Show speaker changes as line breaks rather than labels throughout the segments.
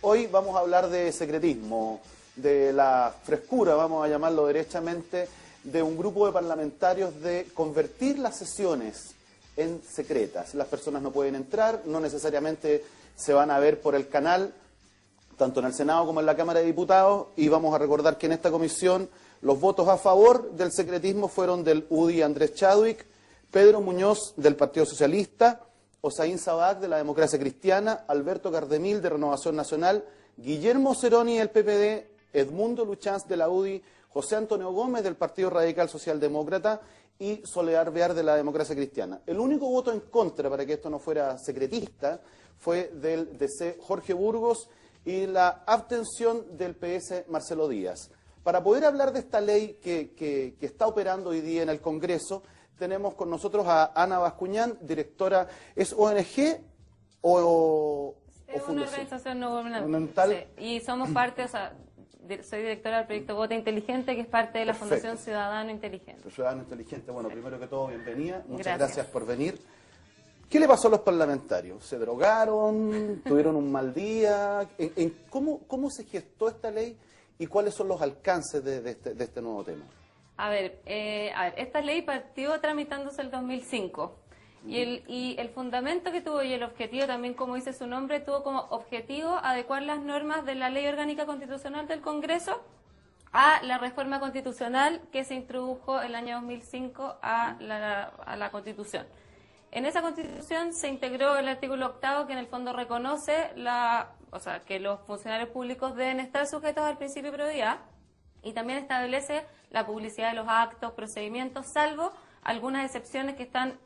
Hoy vamos a hablar de secretismo, de la frescura, vamos a llamarlo derechamente, de un grupo de parlamentarios de convertir las sesiones en secretas. Las personas no pueden entrar, no necesariamente se van a ver por el canal, tanto en el Senado como en la Cámara de Diputados, y vamos a recordar que en esta comisión los votos a favor del secretismo fueron del UDI Andrés Chadwick, Pedro Muñoz del Partido Socialista, Hossein Sabac de la Democracia Cristiana, Alberto Cardemil de Renovación Nacional, Guillermo Ceroni del PPD, Edmundo Luchanz de la UDI, José Antonio Gómez del Partido Radical Socialdemócrata y Soledad Bear de la Democracia Cristiana. El único voto en contra para que esto no fuera secretista fue del DC Jorge Burgos y la abstención del PS Marcelo Díaz. Para poder hablar de esta ley que está operando hoy día en el Congreso, tenemos con nosotros a Ana Bascuñán, directora. ¿Es ONG o
es
fundación?
Una organización no gubernamental. Sí. Y somos parte, o sea, soy directora del proyecto Vota Inteligente, que es parte de la
Perfecto.
Fundación Ciudadano Inteligente.
Ciudadano Inteligente. Bueno, primero que todo, bienvenida. Muchas
Gracias.
gracias por venir. ¿Qué le pasó a los parlamentarios? ¿Se drogaron? ¿Tuvieron un mal día? ¿Cómo se gestó esta ley y cuáles son los alcances de este nuevo tema?
A ver, esta ley partió tramitándose el 2005 y el fundamento que tuvo y el objetivo también, como dice su nombre, tuvo como objetivo adecuar las normas de la Ley Orgánica Constitucional del Congreso a la reforma constitucional que se introdujo el año 2005 a la Constitución. En esa Constitución se integró el artículo 8º que en el fondo reconoce que los funcionarios públicos deben estar sujetos al principio de probidad y también establece la publicidad de los actos, procedimientos, salvo algunas excepciones que están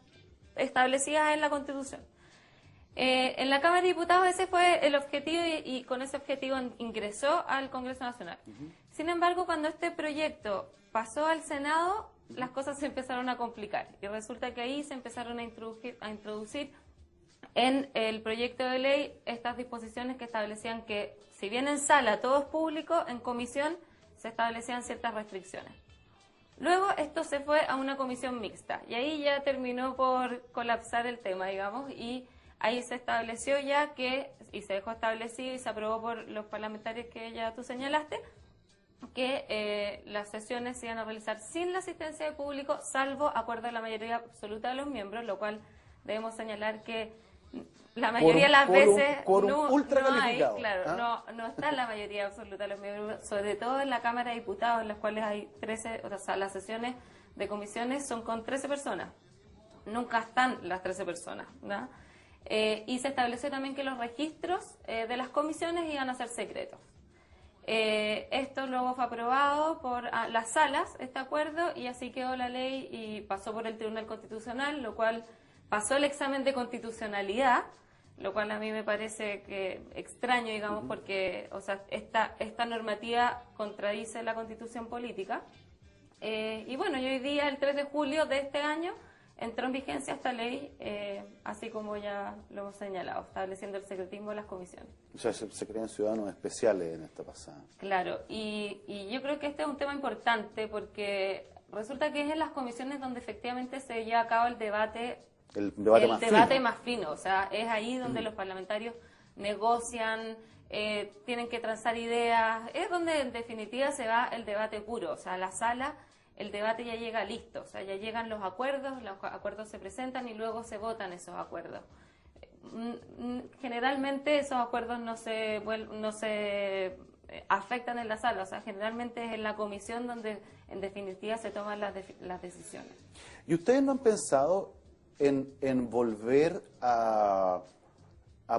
establecidas en la Constitución. En la Cámara de Diputados ese fue el objetivo y con ese objetivo ingresó al Congreso Nacional. Sin embargo, cuando este proyecto pasó al Senado, las cosas se empezaron a complicar y resulta que ahí se empezaron a introducir en el proyecto de ley estas disposiciones que establecían que, si bien en sala todo es público, en comisión se establecían ciertas restricciones. Luego esto se fue a una comisión mixta y ahí ya terminó por colapsar el tema, digamos, y ahí se estableció ya y se dejó establecido y se aprobó por los parlamentarios que ya tú señalaste, que las sesiones se iban a realizar sin la asistencia de público, salvo acuerdo de la mayoría absoluta de los miembros, lo cual debemos señalar que la mayoría de las veces no está la mayoría absoluta de los miembros, sobre todo en la Cámara de Diputados, en las cuales hay 13, o sea, las sesiones de comisiones son con 13 personas, nunca están las 13 personas, ¿no? Y se estableció también que los registros de las comisiones iban a ser secretos. Esto luego fue aprobado por las salas, este acuerdo, y así quedó la ley y pasó por el Tribunal Constitucional, lo cual pasó el examen de constitucionalidad, lo cual a mí me parece que extraño, digamos, porque esta normativa contradice la Constitución política. Y bueno, y hoy día, el 3 de julio de este año, entró en vigencia esta ley, así como ya lo hemos señalado, estableciendo el secretismo de las comisiones.
O sea, se crean ciudadanos especiales en esta pasada.
Claro, y yo creo que este es un tema importante porque resulta que es en las comisiones donde efectivamente se lleva a cabo el debate más fino. O sea, es ahí donde los parlamentarios negocian, tienen que transar ideas, es donde en definitiva se va el debate puro. O sea, la sala, el debate ya llega listo, o sea, ya llegan los acuerdos se presentan y luego se votan esos acuerdos. Generalmente esos acuerdos no se afectan en la sala, o sea, generalmente es en la comisión donde en definitiva se toman las decisiones.
¿Y ustedes no han pensado en volver a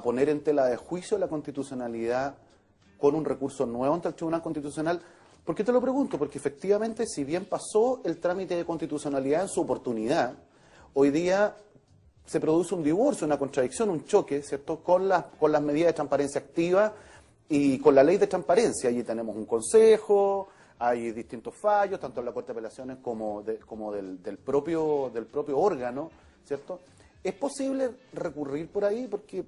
poner en tela de juicio la constitucionalidad con un recurso nuevo ante el Tribunal Constitucional? ¿Por qué te lo pregunto? Porque efectivamente, si bien pasó el trámite de constitucionalidad en su oportunidad, hoy día se produce un divorcio, una contradicción, un choque, ¿cierto?, con las medidas de transparencia activa y con la ley de transparencia. Allí tenemos un consejo, hay distintos fallos, tanto en la Corte de Apelaciones como del propio órgano, ¿cierto? ¿Es posible recurrir por ahí? Porque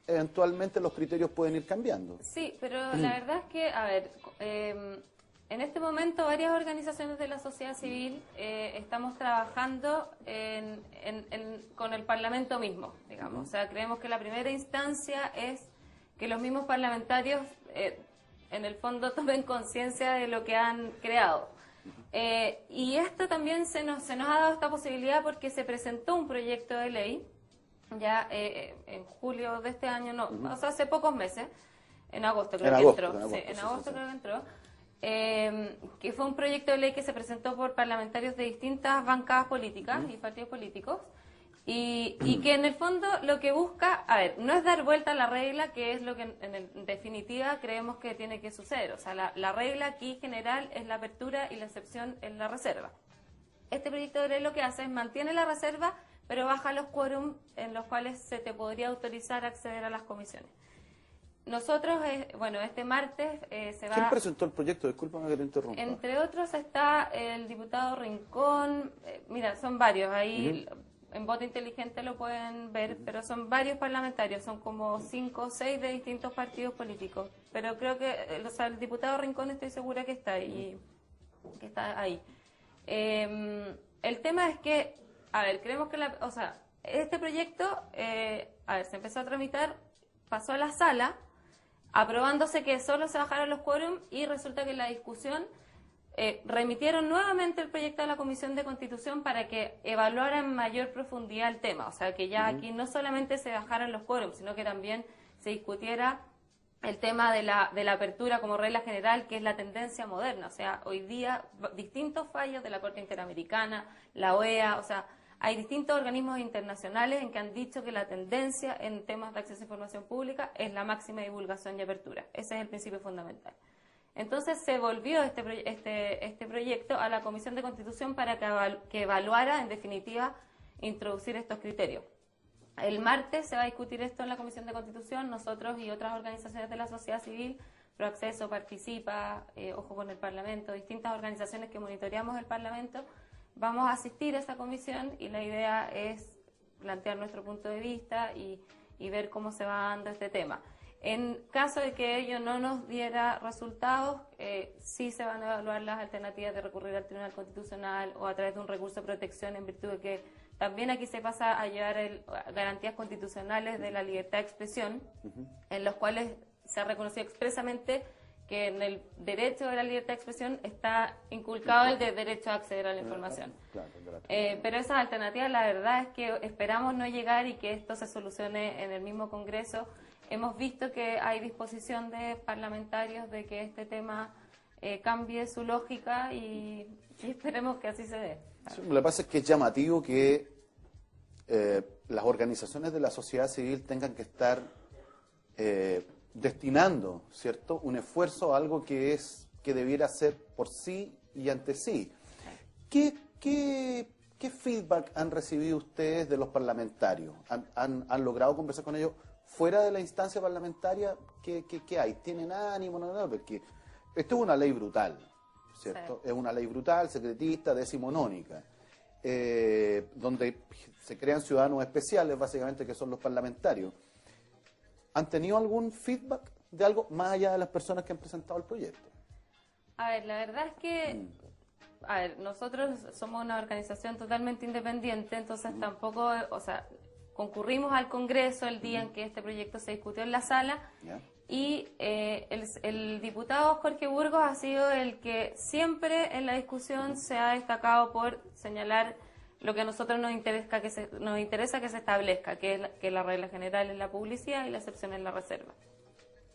eventualmente los criterios pueden ir cambiando.
Sí, pero la verdad es que, a ver, en este momento varias organizaciones de la sociedad civil estamos trabajando con el Parlamento mismo, digamos. O sea, creemos que la primera instancia es que los mismos parlamentarios en el fondo tomen conciencia de lo que han creado. Y esto también se nos ha dado esta posibilidad porque se presentó un proyecto de ley ya en julio de este año, no, o sea, hace pocos meses, en agosto creo que entró, creo que entró, que fue un proyecto de ley que se presentó por parlamentarios de distintas bancadas políticas y partidos políticos, y que en el fondo lo que busca, a ver, no es dar vuelta a la regla, que es lo que en definitiva creemos que tiene que suceder. O sea, la regla aquí general es la apertura y la excepción en la reserva. Este proyecto de ley lo que hace es mantiene la reserva, pero baja los quórum en los cuales se te podría autorizar a acceder a las comisiones. Nosotros, bueno, este martes se va...
¿Quién presentó el proyecto? Discúlpame que te interrumpa.
Entre otros está el diputado Rincón, mira, son varios, ahí en voto inteligente lo pueden ver, pero son varios parlamentarios, son como 5 o 6 de distintos partidos políticos. Pero creo que, o sea, el diputado Rincón estoy segura que está ahí. El tema es que, a ver, creemos que o sea, este proyecto, a ver, se empezó a tramitar, pasó a la sala, aprobándose que solo se bajaron los quórum y resulta que en la discusión remitieron nuevamente el proyecto a la Comisión de Constitución para que evaluara en mayor profundidad el tema. O sea, que ya aquí no solamente se bajaran los quórums, sino que también se discutiera el tema de la apertura como regla general, que es la tendencia moderna. O sea, hoy día distintos fallos de la Corte Interamericana, la OEA, o sea, hay distintos organismos internacionales en que han dicho que la tendencia en temas de acceso a información pública es la máxima divulgación y apertura. Ese es el principio fundamental. Entonces se volvió este proyecto a la Comisión de Constitución para que evaluara, en definitiva, introducir estos criterios. El martes se va a discutir esto en la Comisión de Constitución. Nosotros y otras organizaciones de la sociedad civil, Proacceso, Participa, Ojo con el Parlamento, distintas organizaciones que monitoreamos el Parlamento, vamos a asistir a esa comisión y la idea es plantear nuestro punto de vista y ver cómo se va dando este tema. En caso de que ello no nos diera resultados, sí se van a evaluar las alternativas de recurrir al Tribunal Constitucional o a través de un recurso de protección, en virtud de que también aquí se pasa a llevar garantías constitucionales de la libertad de expresión, en los cuales se ha reconocido expresamente que en el derecho de la libertad de expresión está inculcado el de derecho a acceder a la información. Pero esas alternativas, la verdad es que esperamos no llegar y que esto se solucione en el mismo Congreso. Hemos visto que hay disposición de parlamentarios de que este tema cambie su lógica y esperemos que así se dé.
Sí, lo que pasa es que es llamativo que las organizaciones de la sociedad civil tengan que estar destinando, ¿cierto?, un esfuerzo a algo que debiera ser por sí y ante sí. ¿Qué feedback han recibido ustedes de los parlamentarios? ¿Han logrado conversar con ellos fuera de la instancia parlamentaria? ¿Qué hay? ¿Tienen ánimo? No, porque esto es una ley brutal, ¿cierto? Sí. Es una ley brutal, secretista, decimonónica, donde se crean ciudadanos especiales, básicamente, que son los parlamentarios. ¿Han tenido algún feedback de algo más allá de las personas que han presentado el proyecto?
A ver, la verdad es que nosotros somos una organización totalmente independiente, entonces tampoco, o sea, concurrimos al Congreso el día en que este proyecto se discutió en la sala y el diputado Jorge Burgos ha sido el que siempre en la discusión se ha destacado por señalar lo que a nosotros nos interesa que se establezca, que es la regla general en la publicidad y la excepción en la reserva.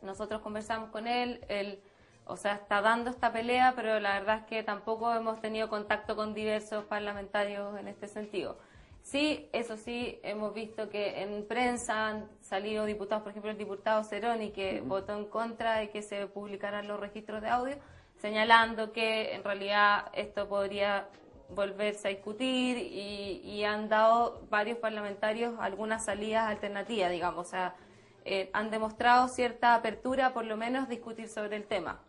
Nosotros conversamos con él, o sea, está dando esta pelea, pero la verdad es que tampoco hemos tenido contacto con diversos parlamentarios en este sentido. Sí, eso sí, hemos visto que en prensa han salido diputados, por ejemplo el diputado Ceroni, que votó en contra de que se publicaran los registros de audio, señalando que en realidad esto podría volverse a discutir y han dado varios parlamentarios algunas salidas alternativas, digamos, o sea, han demostrado cierta apertura, por lo menos, discutir sobre el tema.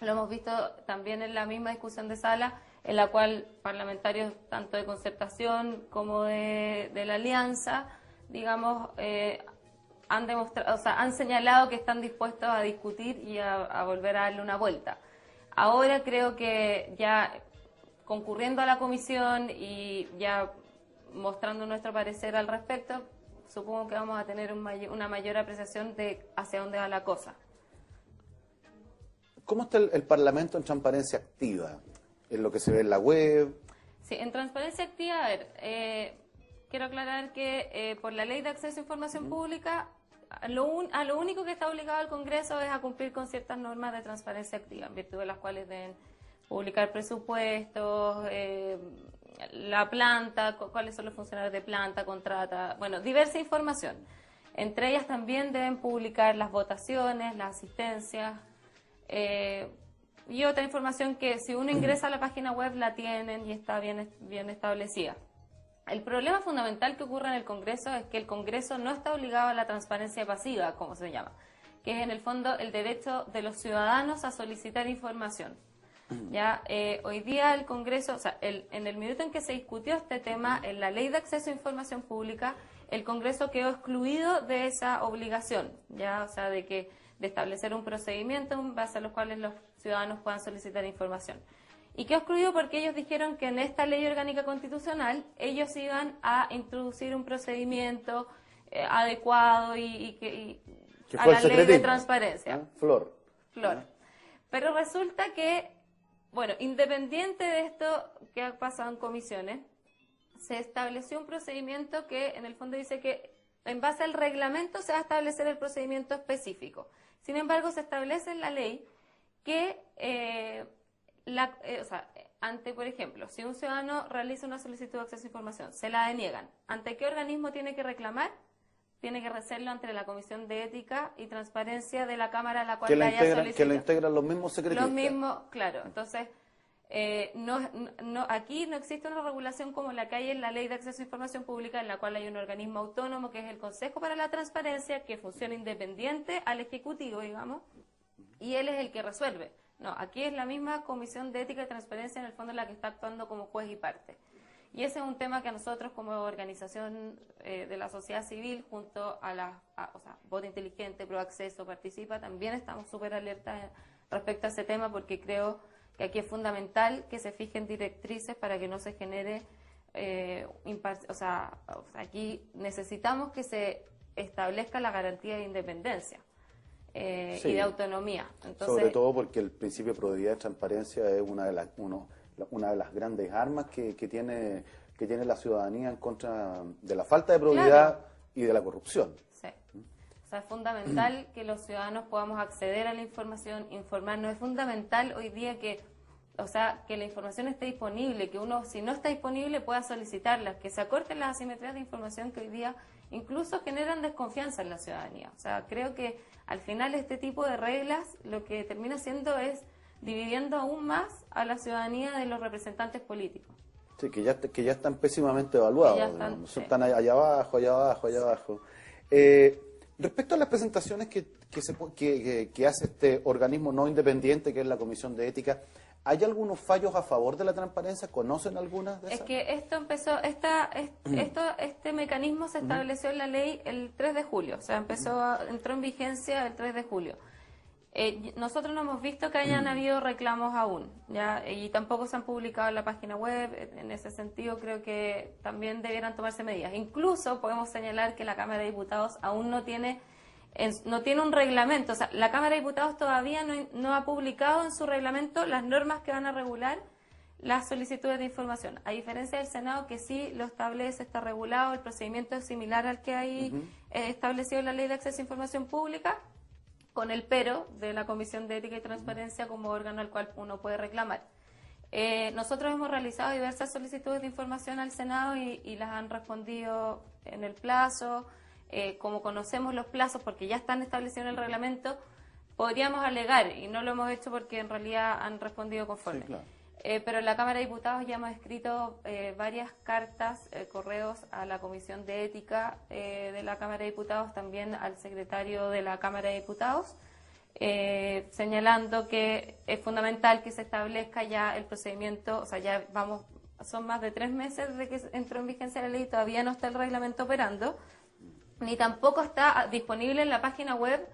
Lo hemos visto también en la misma discusión de sala, en la cual parlamentarios tanto de Concertación como de la Alianza, digamos, han demostrado, o sea, han señalado que están dispuestos a discutir y a volver a darle una vuelta. Ahora creo que ya concurriendo a la comisión y ya mostrando nuestro parecer al respecto, supongo que vamos a tener una mayor apreciación de hacia dónde va la cosa.
¿Cómo está el Parlamento en transparencia activa? ¿En lo que se ve en la web?
Sí, en transparencia activa, a ver, quiero aclarar que por la Ley de Acceso a Información Pública, a lo único que está obligado el Congreso es a cumplir con ciertas normas de transparencia activa, en virtud de las cuales deben publicar presupuestos, la planta, cuáles son los funcionarios de planta, contrata, bueno, diversa información. Entre ellas también deben publicar las votaciones, las asistencias, y otra información que si uno ingresa a la página web la tienen y está bien establecida. El problema fundamental que ocurre en el Congreso es que el Congreso no está obligado a la transparencia pasiva, como se llama, que es en el fondo el derecho de los ciudadanos a solicitar información. Ya hoy día el Congreso, o sea, en el minuto en que se discutió este tema, en la Ley de Acceso a Información Pública, el Congreso quedó excluido de esa obligación, ya, o sea, de establecer un procedimiento en base a los cuales los ciudadanos puedan solicitar información. Y quedó excluido porque ellos dijeron que en esta ley orgánica constitucional ellos iban a introducir un procedimiento adecuado y a la ley de transparencia.
Flor.
Pero resulta que, bueno, independiente de esto que ha pasado en comisiones, se estableció un procedimiento que en el fondo dice que en base al reglamento se va a establecer el procedimiento específico. Sin embargo, se establece en la ley que, por ejemplo, si un ciudadano realiza una solicitud de acceso a información, se la deniegan, ¿ante qué organismo tiene que reclamar? Tiene que hacerlo ante la Comisión de Ética y Transparencia de la Cámara a la cual haya solicitado. Que
lo integran los mismos secretistas.
Los mismos, claro. Entonces, aquí no existe una regulación como la que hay en la Ley de Acceso a Información Pública, en la cual hay un organismo autónomo que es el Consejo para la Transparencia, que funciona independiente al Ejecutivo, digamos, y él es el que resuelve. No, aquí es la misma Comisión de Ética y Transparencia, en el fondo, la que está actuando como juez y parte. Y ese es un tema que a nosotros, como organización de la sociedad civil, junto a Voto Inteligente, ProAcceso, Participa, también estamos súper alertas respecto a ese tema, porque creo que aquí es fundamental que se fijen directrices para que no se genere, aquí necesitamos que se establezca la garantía de independencia
sí,
y de autonomía. Entonces,
sobre todo porque el principio de probidad y transparencia es una de las grandes armas que tiene la ciudadanía en contra de la falta de probidad, claro, y de la corrupción.
Sí. O sea, es fundamental que los ciudadanos podamos acceder a la información, informarnos. Es fundamental hoy día que la información esté disponible, que uno, si no está disponible, pueda solicitarla, que se acorten las asimetrías de información que hoy día incluso generan desconfianza en la ciudadanía. O sea, creo que al final este tipo de reglas lo que termina haciendo es dividiendo aún más a la ciudadanía de los representantes políticos.
Sí, que ya están pésimamente evaluados. Están allá abajo. Respecto a las presentaciones que hace este organismo no independiente, que es la Comisión de Ética, ¿hay algunos fallos a favor de la transparencia? ¿Conocen algunas de esas?
Es que esto empezó, este mecanismo se estableció en la ley el 3 de julio, o sea, entró en vigencia el 3 de julio. Nosotros no hemos visto que hayan habido reclamos aún, ¿ya? Y tampoco se han publicado en la página web. En ese sentido, creo que también debieran tomarse medidas. Incluso podemos señalar que la Cámara de Diputados aún no tiene un reglamento. O sea, la Cámara de Diputados todavía no ha publicado en su reglamento las normas que van a regular las solicitudes de información. A diferencia del Senado, que sí lo establece, está regulado, el procedimiento es similar al que hay establecido en la Ley de Acceso a Información Pública, con el pero de la Comisión de Ética y Transparencia como órgano al cual uno puede reclamar. Nosotros hemos realizado diversas solicitudes de información al Senado y las han respondido en el plazo. Como conocemos los plazos, porque ya están establecidos en el reglamento, podríamos alegar, y no lo hemos hecho porque en realidad han respondido conforme. Sí, claro. Pero en la Cámara de Diputados ya hemos escrito varias cartas, correos a la Comisión de Ética de la Cámara de Diputados, también al secretario de la Cámara de Diputados, señalando que es fundamental que se establezca ya el procedimiento. O sea, son más de 3 meses desde que entró en vigencia la ley y todavía no está el reglamento operando, ni tampoco está disponible en la página web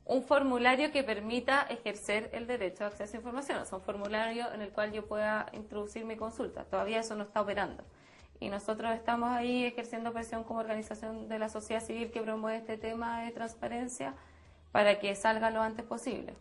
un formulario que permita ejercer el derecho a acceso a información. O sea, un formulario en el cual yo pueda introducir mi consulta. Todavía eso no está operando. y nosotros estamos ahí ejerciendo presión como organización de la sociedad civil que promueve este tema de transparencia para que salga lo antes posible.